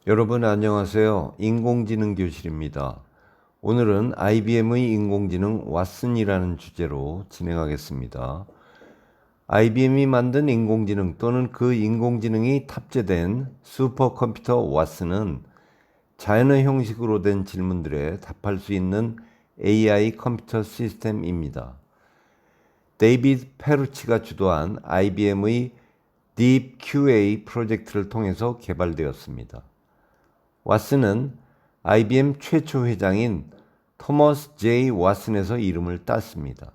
여러분 안녕하세요. 인공지능 교실입니다. 오늘은 IBM의 인공지능 왓슨이라는 주제로 진행하겠습니다. IBM이 만든 인공지능 또는 그 인공지능이 탑재된 슈퍼컴퓨터 왓슨은 자연의 형식으로 된 질문들에 답할 수 있는 AI 컴퓨터 시스템입니다. 데이비드 페루치가 주도한 IBM의 Deep QA 프로젝트를 통해서 개발되었습니다. 왓슨은 IBM 최초 회장인 토머스 J. 왓슨에서 이름을 땄습니다.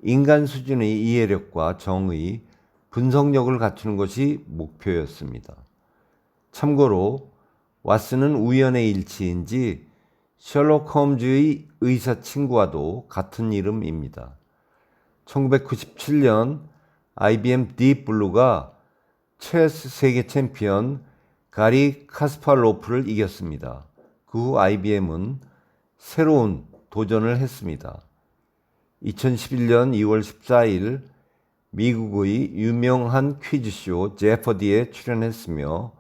인간 수준의 이해력과 정의, 분석력을 갖추는 것이 목표였습니다. 참고로 왓슨은 우연의 일치인지 셜록 홈즈의 의사 친구와도 같은 이름입니다. 1997년 IBM 딥블루가 체스 세계 챔피언 가리 카스파로프를 이겼습니다. 그 후 IBM은 새로운 도전을 했습니다. 2011년 2월 14일 미국의 유명한 퀴즈쇼 제퍼디에 출연했으며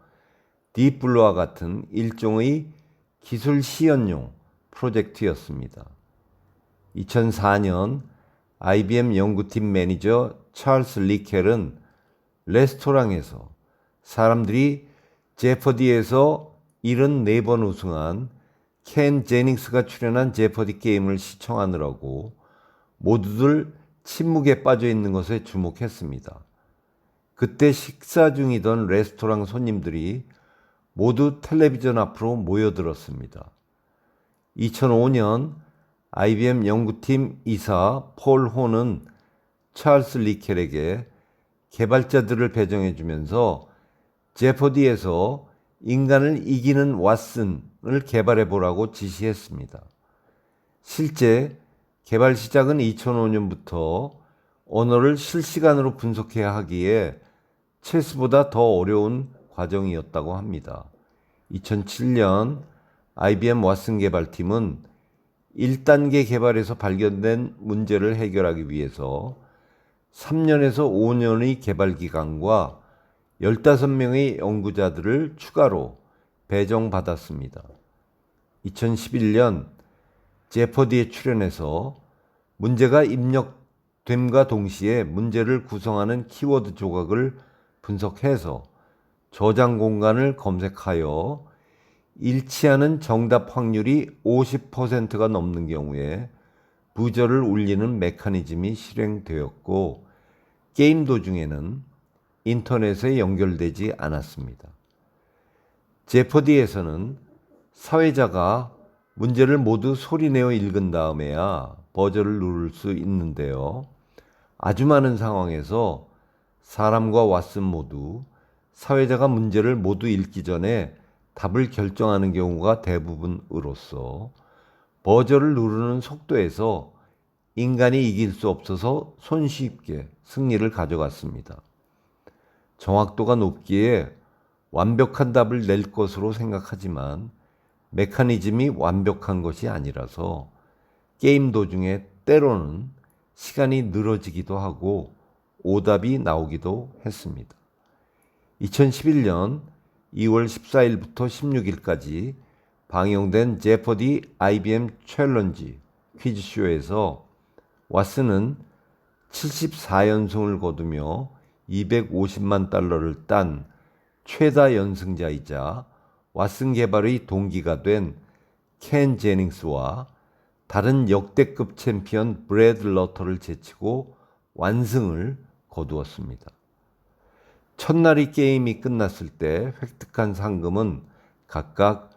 딥블루와 같은 일종의 기술 시연용 프로젝트였습니다. 2004년 IBM 연구팀 매니저 찰스 리켈은 레스토랑에서 사람들이 제퍼디에서 74번 우승한 켄 제닝스가 출연한 제퍼디 게임을 시청하느라고 모두들 침묵에 빠져 있는 것에 주목했습니다. 그때 식사 중이던 레스토랑 손님들이 모두 텔레비전 앞으로 모여들었습니다. 2005년 IBM 연구팀 이사 폴 호는 찰스 리켈에게 개발자들을 배정해주면서 제퍼디에서 인간을 이기는 왓슨을 개발해보라고 지시했습니다. 실제 개발 시작은 2005년부터 언어를 실시간으로 분석해야 하기에 체스보다 더 어려운 과정이었다고 합니다. 2007년 IBM 왓슨 개발팀은 1단계 개발에서 발견된 문제를 해결하기 위해서 3년에서 5년의 개발 기간과 15명의 연구자들을 추가로 배정받았습니다. 2011년 제퍼디에 출연해서 문제가 입력됨과 동시에 문제를 구성하는 키워드 조각을 분석해서 저장 공간을 검색하여 일치하는 정답 확률이 50%가 넘는 경우에 부저를 울리는 메커니즘이 실행되었고 게임 도중에는 인터넷에 연결되지 않았습니다. 제퍼디에서는 사회자가 문제를 모두 소리내어 읽은 다음에야 버저를 누를 수 있는데요. 아주 많은 상황에서 사람과 왓슨 모두 사회자가 문제를 모두 읽기 전에 답을 결정하는 경우가 대부분으로서 버저를 누르는 속도에서 인간이 이길 수 없어서 손쉽게 승리를 가져갔습니다. 정확도가 높기에 완벽한 답을 낼 것으로 생각하지만 메커니즘이 완벽한 것이 아니라서 게임 도중에 때로는 시간이 늘어지기도 하고 오답이 나오기도 했습니다. 2011년 2월 14일부터 16일까지 방영된 제퍼디 IBM 챌린지 퀴즈쇼에서 왓슨은 74연승을 거두며 250만 달러를 딴 최다 연승자이자 왓슨 개발의 동기가 된 켄 제닝스와 다른 역대급 챔피언 브래드 러터를 제치고 완승을 거두었습니다. 첫날의 게임이 끝났을 때 획득한 상금은 각각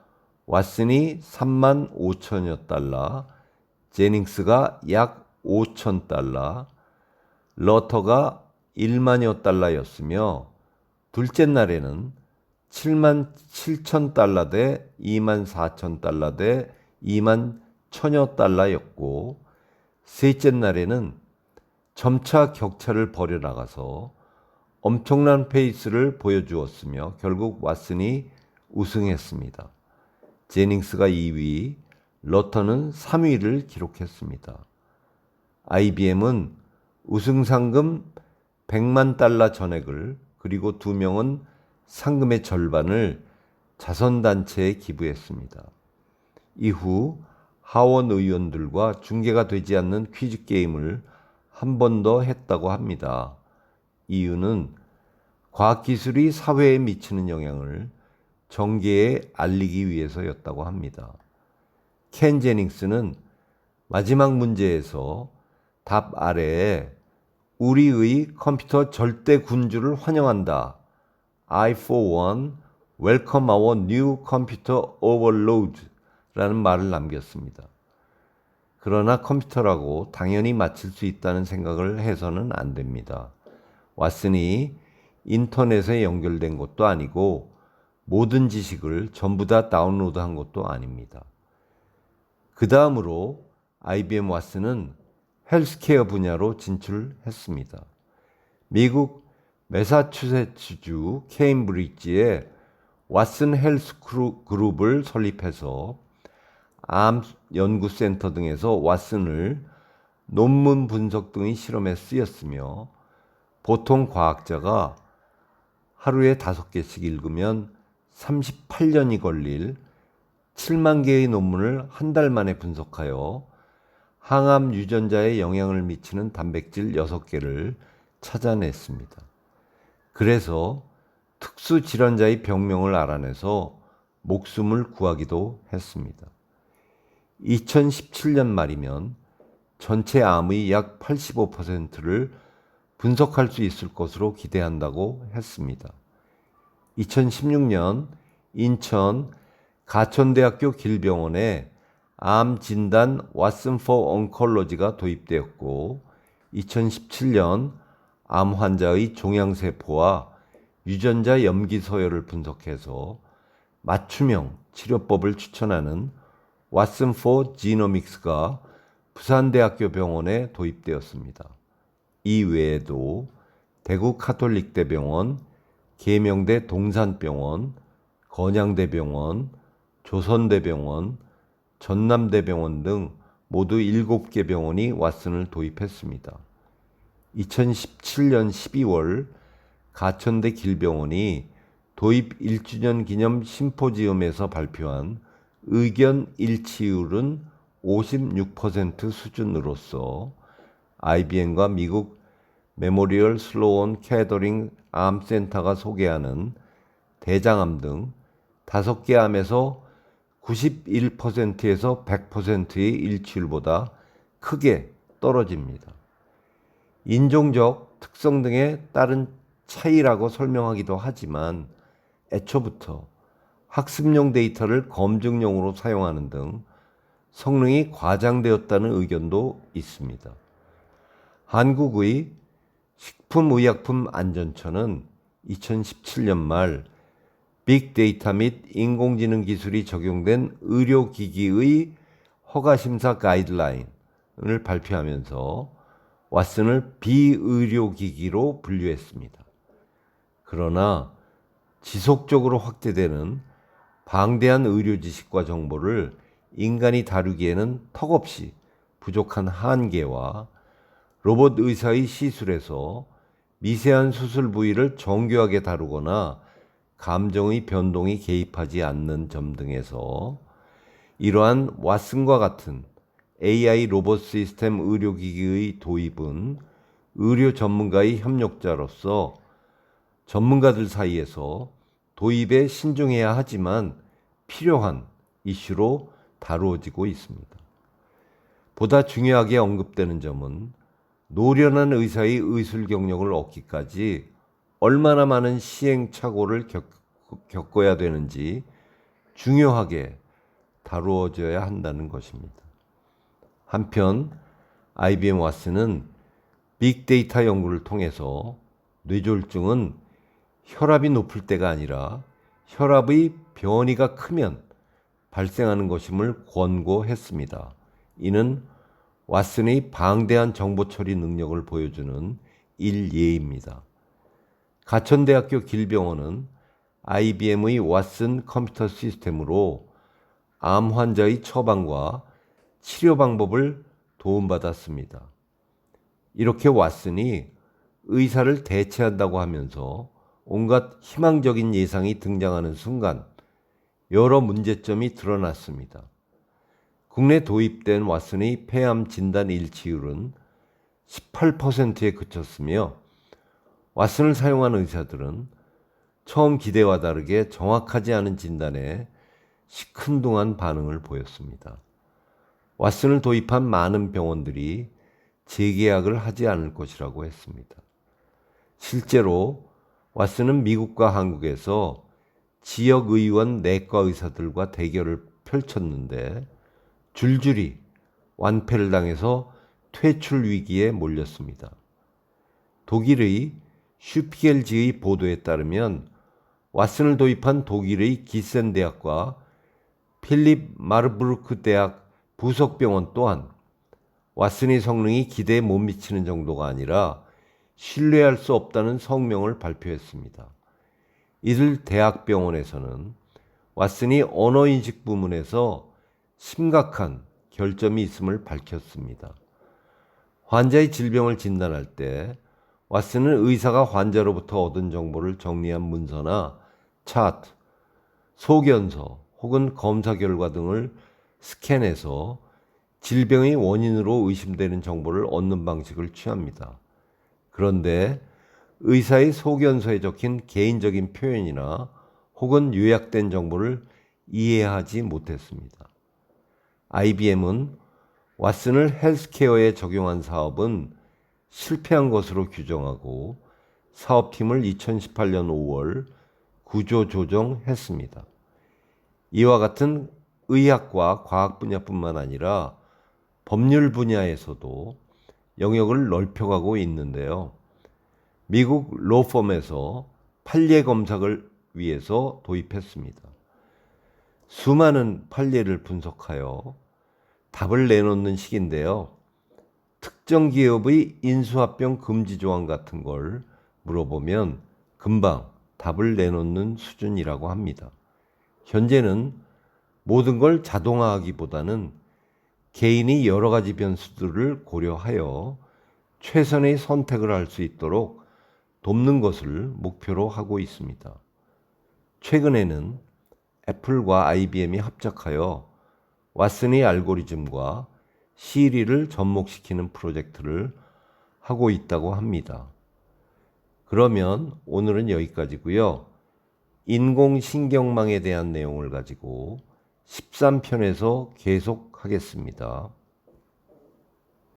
왓슨이 3만 5천여 달러, 제닝스가 약 5천 달러, 러터가 1만여 달러였으며 둘째 날에는 7만 7천 달러 대 2만 4천 달러 대 2만 천여 달러였고 셋째 날에는 점차 격차를 벌여나가서 엄청난 페이스를 보여주었으며 결국 왓슨이 우승했습니다. 제닝스가 2위, 러터는 3위를 기록했습니다. IBM은 우승 상금 100만 달러 전액을 그리고 2명은 상금의 절반을 자선단체에 기부했습니다. 이후 하원 의원들과 중계가 되지 않는 퀴즈 게임을 한 번 더 했다고 합니다. 이유는 과학기술이 사회에 미치는 영향을 정계에 알리기 위해서였다고 합니다. 켄 제닝스는 마지막 문제에서 답 아래에 우리의 컴퓨터 절대 군주를 환영한다. I for one welcome our new computer overload 라는 말을 남겼습니다. 그러나 컴퓨터라고 당연히 맞힐 수 있다는 생각을 해서는 안 됩니다. 왓슨이 인터넷에 연결된 것도 아니고 모든 지식을 전부 다 다운로드한 것도 아닙니다. 그 다음으로 IBM 왓슨은 헬스케어 분야로 진출했습니다. 미국 매사추세츠주 케임브리지에 왓슨 헬스 그룹을 설립해서 암 연구센터 등에서 왓슨을 논문 분석 등의 실험에 쓰였으며 보통 과학자가 하루에 5개씩 읽으면 38년이 걸릴 7만 개의 논문을 한 달 만에 분석하여 항암 유전자에 영향을 미치는 단백질 6개를 찾아냈습니다. 그래서 특수 질환자의 병명을 알아내서 목숨을 구하기도 했습니다. 2017년 말이면 전체 암의 약 85%를 분석할 수 있을 것으로 기대한다고 했습니다. 2016년 인천 가천대학교 길병원에 암 진단 왓슨 포 oncology가 도입되었고 2017년 암 환자의 종양세포와 유전자 염기 서열을 분석해서 맞춤형 치료법을 추천하는 왓슨 포 지노믹스가 부산대학교 병원에 도입되었습니다. 이 외에도 대구 카톨릭대병원, 계명대 동산병원, 건양대병원, 조선대병원, 전남대병원 등 모두 7개 병원이 왓슨을 도입했습니다. 2017년 12월 가천대 길병원이 도입 1주년 기념 심포지엄에서 발표한 의견 일치율은 56% 수준으로서 IBM과 미국 메모리얼 슬로온 캐더링 암 센터가 소개하는 대장암 등 5개 암에서 91%에서 100%의 일치율보다 크게 떨어집니다. 인종적 특성 등에 따른 차이라고 설명하기도 하지만 애초부터 학습용 데이터를 검증용으로 사용하는 등 성능이 과장되었다는 의견도 있습니다. 한국의 식품의약품안전처는 2017년 말 빅데이터 및 인공지능 기술이 적용된 의료기기의 허가심사 가이드라인을 발표하면서 왓슨을 비의료기기로 분류했습니다. 그러나 지속적으로 확대되는 방대한 의료 지식과 정보를 인간이 다루기에는 턱없이 부족한 한계와 로봇 의사의 시술에서 미세한 수술 부위를 정교하게 다루거나 감정의 변동이 개입하지 않는 점 등에서 이러한 왓슨과 같은 AI 로봇 시스템 의료기기의 도입은 의료 전문가의 협력자로서 전문가들 사이에서 도입에 신중해야 하지만 필요한 이슈로 다루어지고 있습니다. 보다 중요하게 언급되는 점은 노련한 의사의 의술 경력을 얻기까지 얼마나 많은 시행착오를 겪어야 되는지 중요하게 다루어져야 한다는 것입니다. 한편 IBM 왓슨은 빅데이터 연구를 통해서 뇌졸중은 혈압이 높을 때가 아니라 혈압의 변이가 크면 발생하는 것임을 권고했습니다. 이는 왓슨의 방대한 정보 처리 능력을 보여주는 일예입니다. 가천대학교 길병원은 IBM의 왓슨 컴퓨터 시스템으로 암 환자의 처방과 치료 방법을 도움받았습니다. 이렇게 왓슨이 의사를 대체한다고 하면서 온갖 희망적인 예상이 등장하는 순간 여러 문제점이 드러났습니다. 국내 도입된 왓슨의 폐암 진단 일치율은 18%에 그쳤으며 왓슨을 사용한 의사들은 처음 기대와 다르게 정확하지 않은 진단에 시큰둥한 반응을 보였습니다. 왓슨을 도입한 많은 병원들이 재계약을 하지 않을 것이라고 했습니다. 실제로 왓슨은 미국과 한국에서 지역의원 내과 의사들과 대결을 펼쳤는데 줄줄이 완패를 당해서 퇴출 위기에 몰렸습니다. 독일의 슈피겔지의 보도에 따르면 왓슨을 도입한 독일의 기센 대학과 필립 마르부르크 대학 부속병원 또한 왓슨의 성능이 기대에 못 미치는 정도가 아니라 신뢰할 수 없다는 성명을 발표했습니다. 이들 대학병원에서는 왓슨이 언어인식 부문에서 심각한 결점이 있음을 밝혔습니다. 환자의 질병을 진단할 때 왓슨은 의사가 환자로부터 얻은 정보를 정리한 문서나 차트, 소견서 혹은 검사 결과 등을 스캔해서 질병의 원인으로 의심되는 정보를 얻는 방식을 취합니다. 그런데 의사의 소견서에 적힌 개인적인 표현이나 혹은 요약된 정보를 이해하지 못했습니다. IBM은 왓슨을 헬스케어에 적용한 사업은 실패한 것으로 규정하고 사업팀을 2018년 5월 구조 조정했습니다. 이와 같은 의학과 과학 분야뿐만 아니라 법률 분야에서도 영역을 넓혀가고 있는데요. 미국 로펌에서 판례 검사를 위해서 도입했습니다. 수많은 판례를 분석하여 답을 내놓는 식인데요. 특정 기업의 인수합병 금지 조항 같은 걸 물어보면 금방 답을 내놓는 수준이라고 합니다. 현재는 모든 걸 자동화하기보다는 개인이 여러 가지 변수들을 고려하여 최선의 선택을 할 수 있도록 돕는 것을 목표로 하고 있습니다. 최근에는 애플과 IBM이 합작하여 왓슨의 알고리즘과 시리를 접목시키는 프로젝트를 하고 있다고 합니다. 그러면 오늘은 여기까지고요. 인공신경망에 대한 내용을 가지고 13편에서 계속하겠습니다.